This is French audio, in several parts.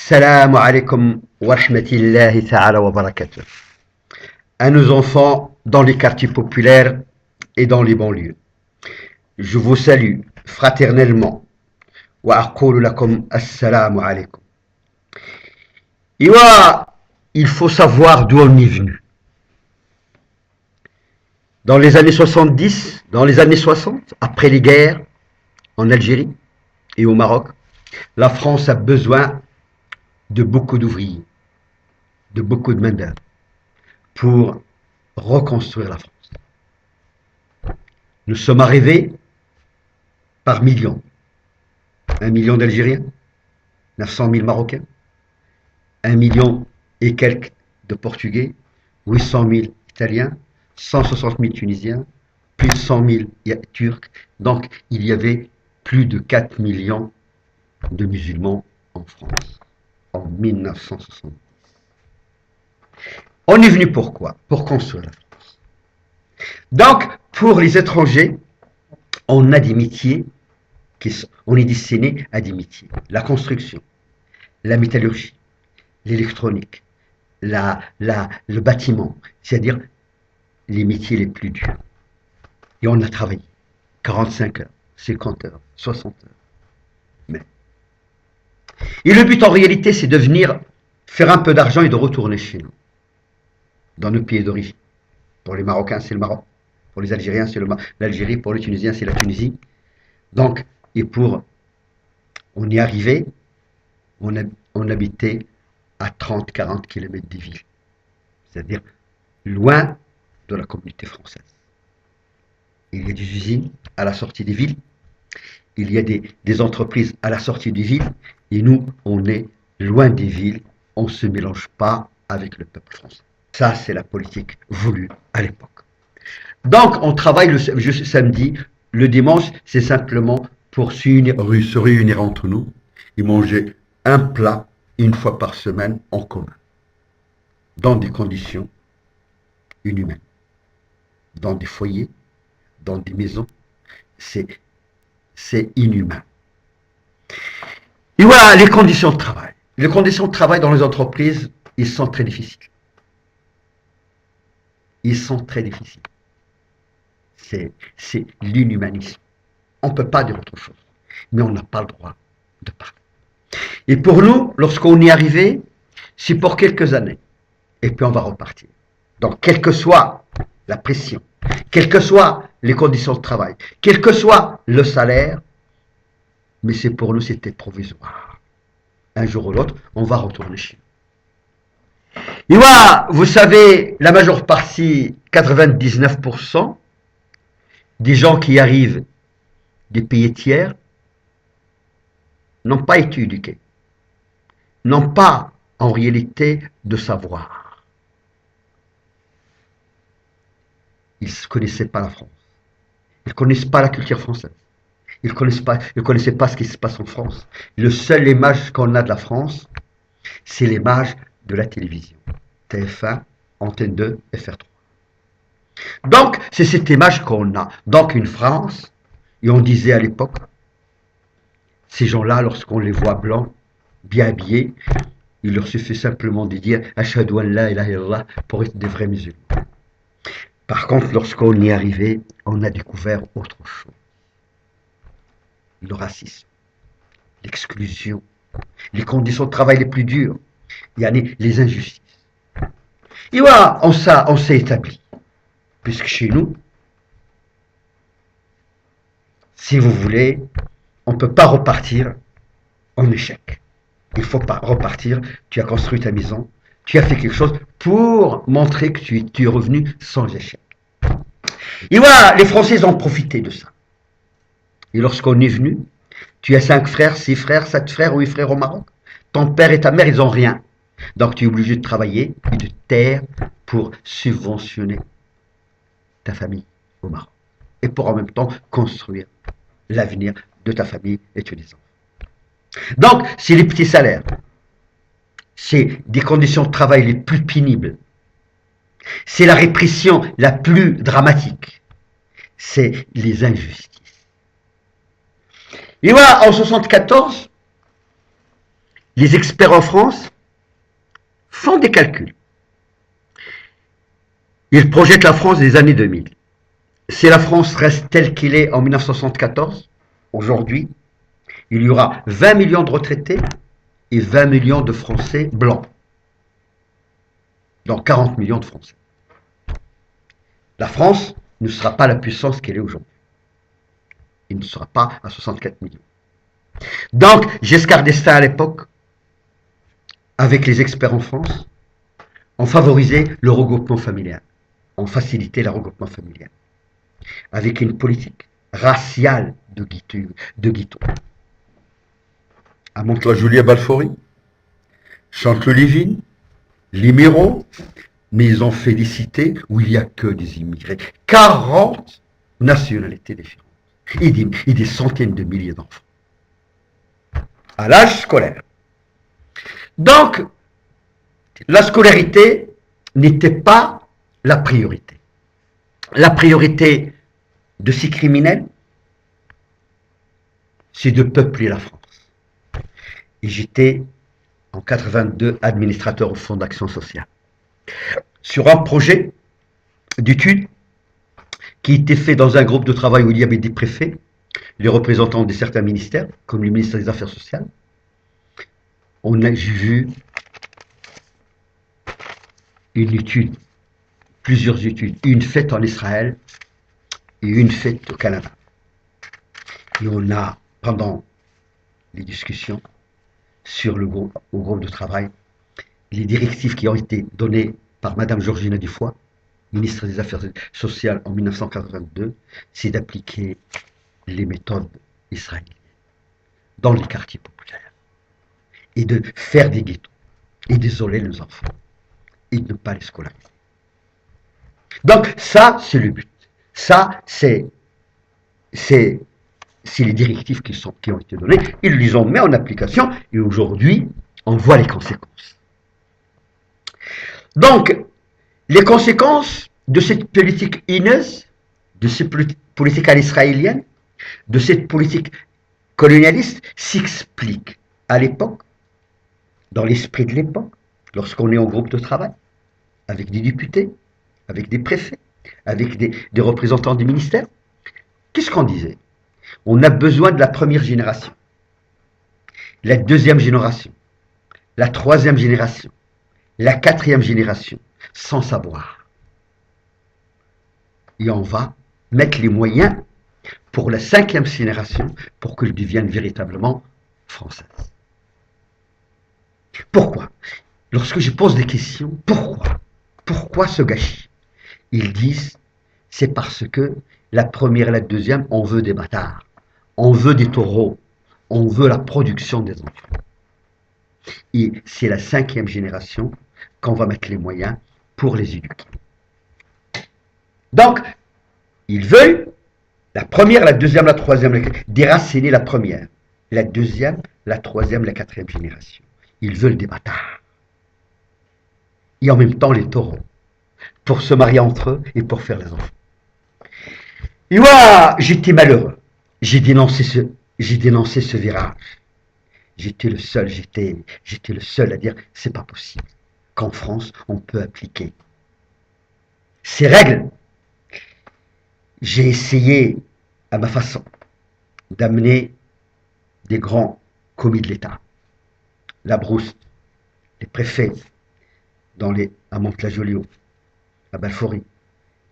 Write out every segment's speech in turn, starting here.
Salam alaikum wa rahmatullahi ta'ala wa barakatuh. À nos enfants dans les quartiers populaires et dans les banlieues. Je vous salue fraternellement. Wa aqulu lakum assalamu alaikum. Il faut savoir d'où on est venu. Dans les années 70, dans les années 60, après les guerres en Algérie et au Maroc, la France a besoin de beaucoup d'ouvriers, de beaucoup de main-d'œuvre pour reconstruire la France. Nous sommes arrivés par millions. 1 million d'Algériens, 900 000 Marocains, 1 million et quelques de Portugais, 800 000 Italiens, 160 000 Tunisiens, plus de 100 000 Turcs. Donc, il y avait plus de 4 millions de musulmans en France en 1970. On est venu pourquoi? Pour construire la France. Donc, pour les étrangers, on a des métiers, on est destiné à des métiers. La construction, la métallurgie, l'électronique, le bâtiment, c'est-à-dire les métiers les plus durs. Et on a travaillé 45 heures, 50 heures, 60 heures. Et le but en réalité, c'est de venir faire un peu d'argent et de retourner chez nous, dans nos pays d'origine. Pour les Marocains, c'est le Maroc. Pour les Algériens, c'est l'Algérie. Pour les Tunisiens, c'est la Tunisie. Donc, on est arrivé, on habitait à 30-40 km des villes. C'est-à-dire loin de la communauté française. Il y a des usines à la sortie des villes. Il y a des entreprises à la sortie des villes. Et nous, on est loin des villes. On ne se mélange pas avec le peuple français. Ça, c'est la politique voulue à l'époque. Donc, on travaille le samedi. Le dimanche, c'est simplement pour se réunir entre nous et manger un plat une fois par semaine en commun. Dans des conditions inhumaines. Dans des foyers, dans des maisons. C'est inhumain. Et voilà les conditions de travail. Les conditions de travail dans les entreprises, ils sont très difficiles. Ils sont très difficiles. C'est l'inhumanisme. On ne peut pas dire autre chose. Mais on n'a pas le droit de parler. Et pour nous, lorsqu'on y est arrivé, c'est pour quelques années. Et puis on va repartir. Donc, quelle que soit la pression, quelles que soient les conditions de travail, quel que soit le salaire, mais c'est pour nous, c'était provisoire. Un jour ou l'autre, on va retourner chez nous. Et voilà, vous savez, la majeure partie, 99% des gens qui arrivent des pays tiers n'ont pas été éduqués, n'ont pas en réalité de savoir. Ils ne connaissaient pas la France. Ils ne connaissent pas la culture française. Ils ne connaissaient pas ce qui se passe en France. Le seul image qu'on a de la France, c'est l'image de la télévision. TF1, Antenne 2, FR3. Donc, c'est cette image qu'on a. Donc, une France, et on disait à l'époque, ces gens-là, lorsqu'on les voit blancs, bien habillés, il leur suffit simplement de dire « Ashhadu an la ilaha illallah » pour être des vrais musulmans. Par contre, lorsqu'on y est arrivé, on a découvert autre chose. Le racisme, l'exclusion, les conditions de travail les plus dures, il y a les injustices. Et voilà, on s'est établi. Puisque chez nous, si vous voulez, on ne peut pas repartir en échec. Il ne faut pas repartir, tu as construit ta maison, tu as fait quelque chose pour montrer que tu es revenu sans échec. Et voilà, les Français ont profité de ça. Et lorsqu'on est venu, tu as 5 frères, 6 frères, 7 frères, 8 frères au Maroc. Ton père et ta mère, ils n'ont rien. Donc tu es obligé de travailler et de taire pour subventionner ta famille au Maroc. Et pour en même temps construire l'avenir de ta famille et de tes enfants. Donc, c'est les petits salaires. C'est des conditions de travail les plus pénibles. C'est la répression la plus dramatique. C'est les injustices. Et voilà, en 1974, les experts en France font des calculs. Ils projettent la France des années 2000. Si la France reste telle qu'elle est en 1974, aujourd'hui, il y aura 20 millions de retraités et 20 millions de Français blancs. Donc 40 millions de Français. La France ne sera pas la puissance qu'elle est aujourd'hui. Il ne sera pas à 64 millions. Donc, Giscard d'Estaing à l'époque, avec les experts en France, ont favorisé le regroupement familial, ont facilité le regroupement familial, avec une politique raciale de Guiteau. À Mantes-la-Jolie, à Balfouri, Chanteloup-Lévin, Liméro, mais ils ont félicité où il n'y a que des immigrés. 40 nationalités différentes. Et des centaines de milliers d'enfants. À l'âge scolaire. Donc, la scolarité n'était pas la priorité. La priorité de ces criminels, c'est de peupler la France. Et j'étais, en 82, administrateur au Fonds d'action sociale. Sur un projet d'étude qui était fait dans un groupe de travail où il y avait des préfets, les représentants de certains ministères, comme le ministère des Affaires sociales, j'ai vu une étude, plusieurs études, une faite en Israël et une faite au Canada. Et on a, pendant les discussions sur au groupe de travail, les directives qui ont été données par Madame Georgina Dufoy, ministre des Affaires sociales en 1982, c'est d'appliquer les méthodes israéliennes dans les quartiers populaires et de faire des ghettos et d'isoler les enfants et de ne pas les scolariser. Donc ça, c'est le but. Ça, c'est les directives qui ont été données. Ils les ont mis en application et aujourd'hui, on voit les conséquences. Donc, les conséquences de cette politique haineuse, de cette politique à l'israélienne, de cette politique colonialiste s'expliquent à l'époque, dans l'esprit de l'époque, lorsqu'on est en groupe de travail, avec des députés, avec des préfets, avec des représentants des ministères. Qu'est-ce qu'on disait? On a besoin de la première génération, la deuxième génération, la troisième génération, la quatrième génération, sans savoir. Et on va mettre les moyens pour la cinquième génération pour qu'elle devienne véritablement française. Pourquoi? Lorsque je pose des questions, pourquoi ce gâchis? Ils disent, c'est parce que la première et la deuxième, on veut des bâtards, on veut des taureaux, on veut la production des enfants. Et c'est la cinquième génération qu'on va mettre les moyens pour les éduquer. Donc, ils veulent la première, la deuxième, la troisième, déraciner la première, la deuxième, la troisième, la quatrième génération. Ils veulent des bâtards. Et en même temps les taureaux, pour se marier entre eux et pour faire les enfants. Et moi, j'étais malheureux. J'ai dénoncé ce virage. J'étais le seul à dire, c'est pas possible qu'en France, on peut appliquer ces règles. J'ai essayé, à ma façon, d'amener des grands commis de l'État, la Brousse, les préfets, à Mantes-la-Jolie, à Balfouri,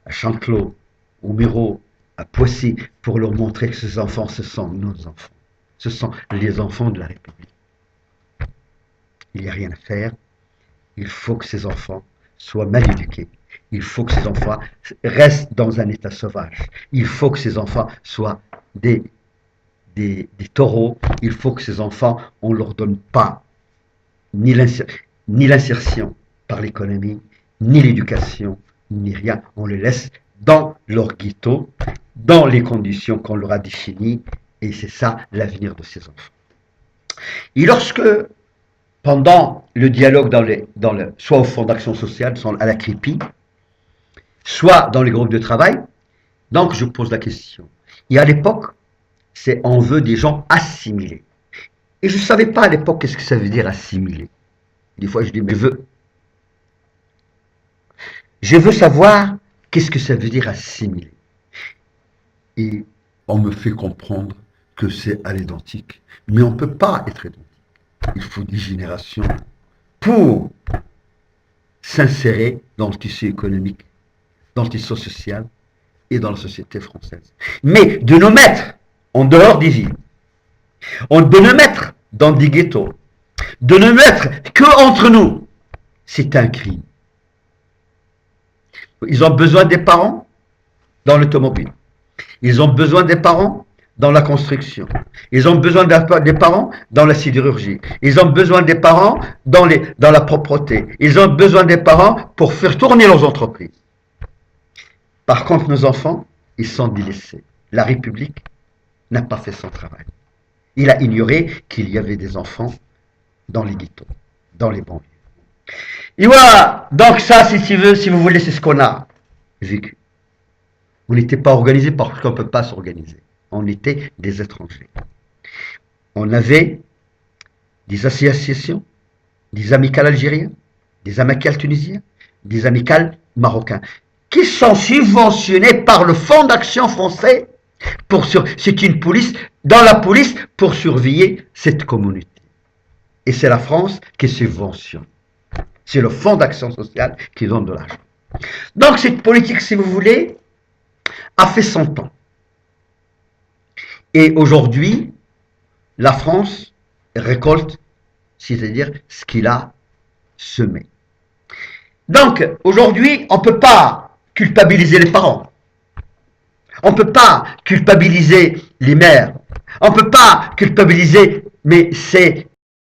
à Chanteloup, au Miro, à Poissy, pour leur montrer que ces enfants, ce sont nos enfants. Ce sont les enfants de la République. Il n'y a rien à faire. Il faut que ces enfants soient mal éduqués. Il faut que ces enfants restent dans un état sauvage. Il faut que ces enfants soient des taureaux. Il faut que ces enfants, on ne leur donne pas ni l'insertion par l'économie, ni l'éducation, ni rien. On les laisse dans leur ghetto, dans les conditions qu'on leur a définies, et c'est ça l'avenir de ces enfants. Et lorsque, pendant le dialogue soit au Fonds d'action sociale, soit à la CRIPI, soit dans les groupes de travail, donc je pose la question. Et à l'époque, on veut des gens assimilés. Et je ne savais pas à l'époque qu'est-ce que ça veut dire assimiler. Des fois, je dis, mais je veux savoir qu'est-ce que ça veut dire assimiler. Et on me fait comprendre que c'est à l'identique. Mais on ne peut pas être identique. Il faut des générations pour s'insérer dans le tissu économique, dans le tissu social et dans la société française. Mais de nous mettre en dehors des villes, de nous mettre dans des ghettos, de ne mettre que entre nous, c'est un crime. Ils ont besoin des parents dans l'automobile. Ils ont besoin des parents dans la construction. Ils ont besoin des parents dans la sidérurgie. Ils ont besoin des parents dans la propreté. Ils ont besoin des parents pour faire tourner leurs entreprises. Par contre, nos enfants, ils sont délaissés. La République n'a pas fait son travail. Il a ignoré qu'il y avait des enfants dans les ghettos, dans les banlieues. Et voilà, donc ça, si vous voulez, c'est ce qu'on a vécu. On n'était pas organisé parce qu'on ne peut pas s'organiser. On était des étrangers. On avait des associations, des amicales algériens, des amicales tunisiens, des amicales marocains, qui sont subventionnés par le Fonds d'action français. C'est une police, dans la police, pour surveiller cette communauté. Et c'est la France qui subventionne. C'est le Fonds d'action sociale qui donne de l'argent. Donc cette politique, si vous voulez, a fait son temps. Et aujourd'hui, la France récolte, c'est-à-dire ce qu'il a semé. Donc, aujourd'hui, on ne peut pas culpabiliser les parents. On ne peut pas culpabiliser les mères. On ne peut pas culpabiliser, mais c'est